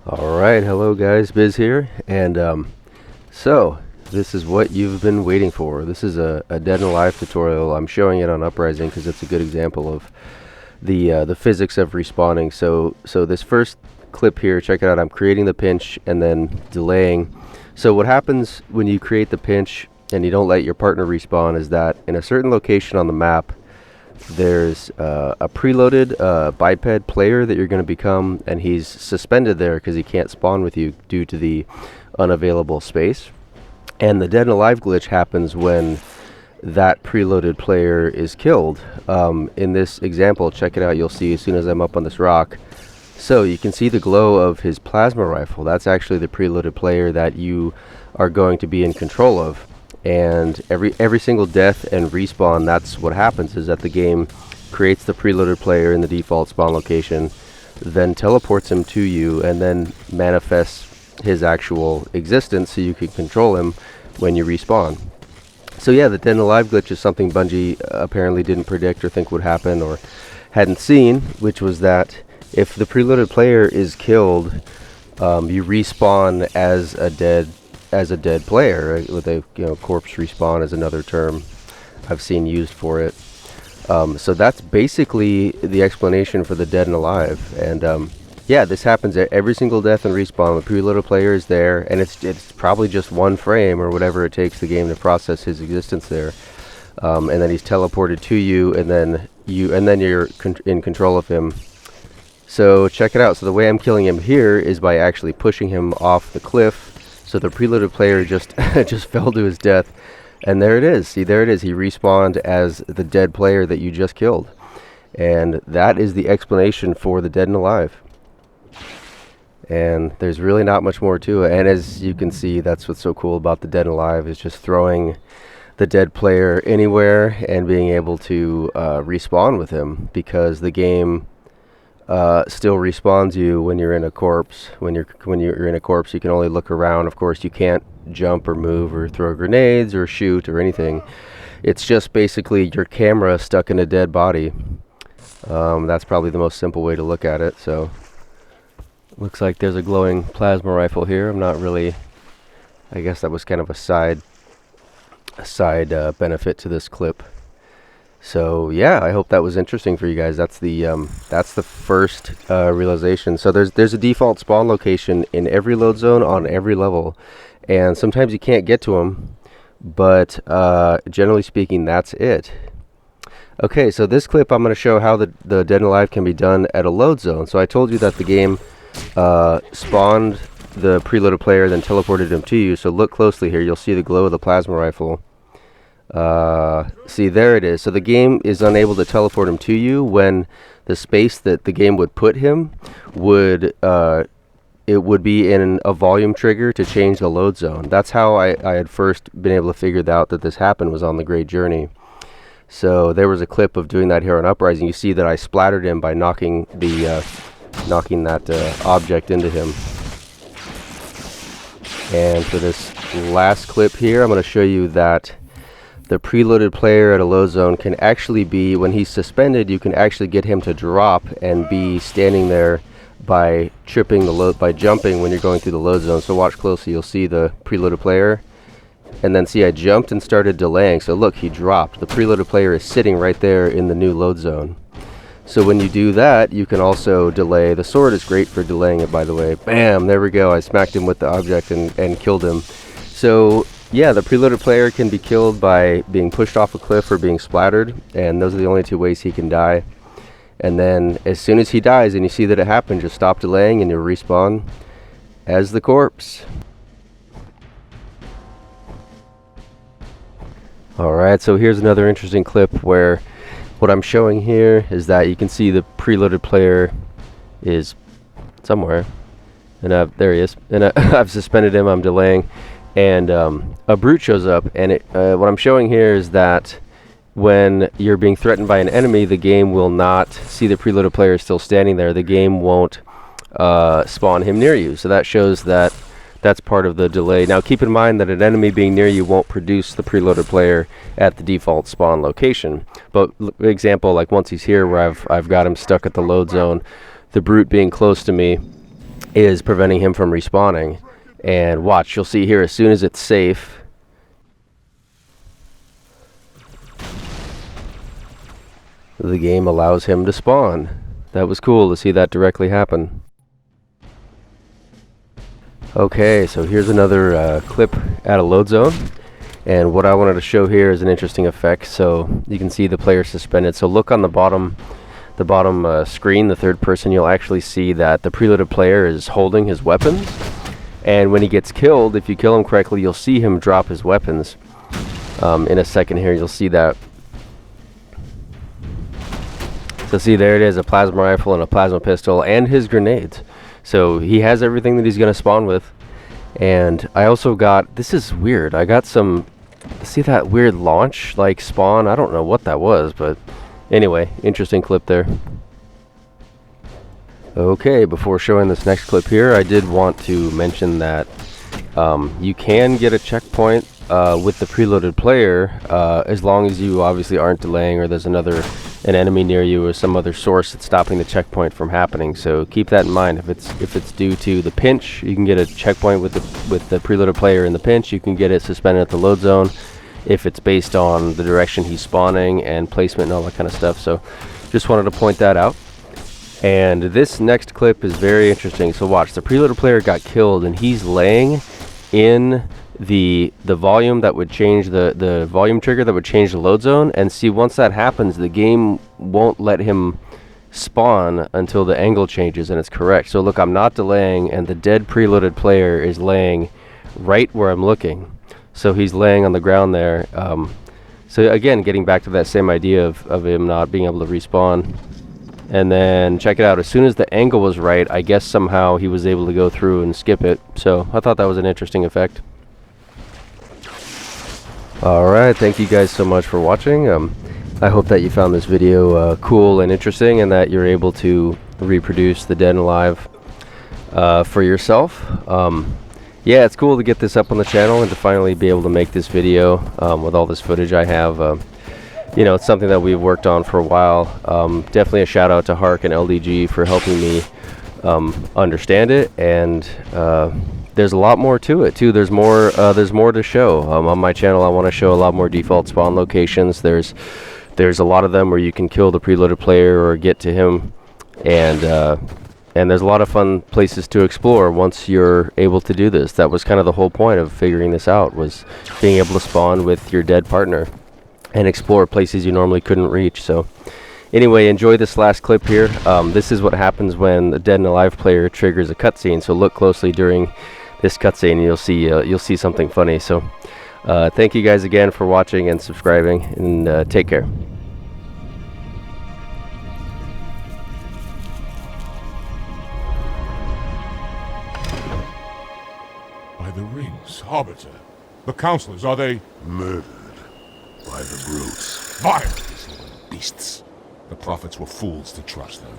Alright, hello guys, Biz here, and so this is what you've been waiting for. This is a Dead and Alive tutorial. I'm showing it on Uprising because it's a good example of the physics of respawning. So this first clip here, check it out, I'm creating the pinch and then delaying. So what happens when you create the pinch and you don't let your partner respawn is that in a certain location on the map, there's a preloaded biped player that you're going to become, and he's suspended there because he can't spawn with you due to the unavailable space. And the Dead and Alive glitch happens when that preloaded player is killed. In this example, check it out, you'll see as soon as I'm up on this rock. So you can see the glow of his plasma rifle. That's actually the preloaded player that you are going to be in control of. And every single death and respawn, that's what happens, is that the game creates the preloaded player in the default spawn location, then teleports him to you, and then manifests his actual existence so you can control him when you respawn. So yeah, the Dead and Alive glitch is something Bungie apparently didn't predict or think would happen or hadn't seen, which was that if the preloaded player is killed, you respawn as a dead player, right? With a corpse respawn is another term I've seen used for it. So that's basically the explanation for the Dead and Alive. And yeah, this happens at every single death and respawn. The preloaded player is there, and it's probably just one frame or whatever it takes the game to process his existence there. And then he's teleported to you, and then you're in control of him. So check it out. So the way I'm killing him here is by actually pushing him off the cliff. So the preloaded player just fell to his death, and there it is. See, there it is. He respawned as the dead player that you just killed, and that is the explanation for the Dead and Alive. And there's really not much more to it. And as you can see, that's what's so cool about the Dead and Alive, is just throwing the dead player anywhere and being able to respawn with him, because the game still respawns you when you're in a corpse. When you're in a corpse, you can only look around. Of course, you can't jump or move or throw grenades or shoot or anything. It's just basically your camera stuck in a dead body. That's probably the most simple way to look at it. So looks like there's a glowing plasma rifle here. I'm not really, I guess that was kind of a side benefit to this clip. So yeah, I hope that was interesting for you guys. That's the first realization. So there's a default spawn location in every load zone on every level, and sometimes you can't get to them, but generally speaking, that's it. Okay, so this clip I'm going to show how the Dead and Alive can be done at a load zone. So I told you that the game spawned the preloaded player, then teleported him to you. So look closely here. You'll see the glow of the plasma rifle. See, there it is. So the game is unable to teleport him to you when the space that the game would put him would it would be in a volume trigger to change the load zone. That's how I had first been able to figure out that this happened, was on the Great Journey. So there was a clip of doing that here on Uprising. You see that I splattered him by knocking that object into him. And for this last clip here, I'm going to show you that the preloaded player at a load zone can actually be, when he's suspended, you can actually get him to drop and be standing there by tripping the load, by jumping when you're going through the load zone. So watch closely, you'll see the preloaded player, and then see I jumped and started delaying. So look, he dropped. The preloaded player is sitting right there in the new load zone. So when you do that, you can also delay. The sword is great for delaying it, by the way. Bam, there we go. I smacked him with the object and killed him. So yeah, the preloaded player can be killed by being pushed off a cliff or being splattered, and those are the only two ways he can die. And then as soon as he dies and you see that it happened, just stop delaying and you'll respawn as the corpse. Alright, so here's another interesting clip where what I'm showing here is that you can see the preloaded player is somewhere, and there he is, and I've suspended him, I'm delaying, and a brute shows up, and what I'm showing here is that when you're being threatened by an enemy, the game will not see the preloaded player still standing there. The game won't spawn him near you. So that shows that that's part of the delay. Now keep in mind that an enemy being near you won't produce the preloaded player at the default spawn location. But example, like once he's here where I've got him stuck at the load zone, the brute being close to me, is preventing him from respawning. And watch, you'll see here as soon as it's safe, the game allows him to spawn. That was cool to see that directly happen. Okay, so here's another clip at a load zone. And what I wanted to show here is an interesting effect. So you can see the player suspended. So look on the bottom screen, the third person, you'll actually see that the preloaded player is holding his weapons. And when he gets killed, if you kill him correctly, you'll see him drop his weapons. In a second here, you'll see that. So see, there it is, a plasma rifle and a plasma pistol and his grenades. So he has everything that he's going to spawn with. And I also got, this is weird, I got some, see that weird launch like spawn? I don't know what that was, but anyway, interesting clip there. Okay, before showing this next clip here, I did want to mention that you can get a checkpoint with the preloaded player as long as you obviously aren't delaying, or there's an enemy near you or some other source that's stopping the checkpoint from happening. So keep that in mind. If it's due to the pinch, you can get a checkpoint with the preloaded player in the pinch. You can get it suspended at the load zone if it's based on the direction he's spawning and placement and all that kind of stuff. So just wanted to point that out. And this next clip is very interesting. So watch, the preloaded player got killed and he's laying in the volume that would change the volume trigger that would change the load zone. And see, once that happens, the game won't let him spawn until the angle changes and it's correct. So look, I'm not delaying and the dead preloaded player is laying right where I'm looking. So he's laying on the ground there. So again, getting back to that same idea of him not being able to respawn. And then check it out, as soon as the angle was right, I guess somehow he was able to go through and skip it. So I thought that was an interesting effect. Alright, thank you guys so much for watching. I hope that you found this video cool and interesting, and that you're able to reproduce the Dead and Alive for yourself. Yeah, it's cool to get this up on the channel and to finally be able to make this video with all this footage I have. You know, it's something that we've worked on for a while. Definitely a shout out to Harc and LDG for helping me understand it, and there's a lot more to it too. There's more to show. On my channel I want to show a lot more default spawn locations. There's a lot of them where you can kill the preloaded player or get to him, and there's a lot of fun places to explore once you're able to do this. That was kind of the whole point of figuring this out, was being able to spawn with your dead partner and explore places you normally couldn't reach. So anyway, enjoy this last clip here. This is what happens when the Dead and Alive player triggers a cutscene. So look closely during this cutscene and you'll see something funny. So thank you guys again for watching and subscribing, and take care. By the rings, Arbiter. The counselors, are they Murdered by the brutes. vile, these little beasts? The prophets were fools to trust them.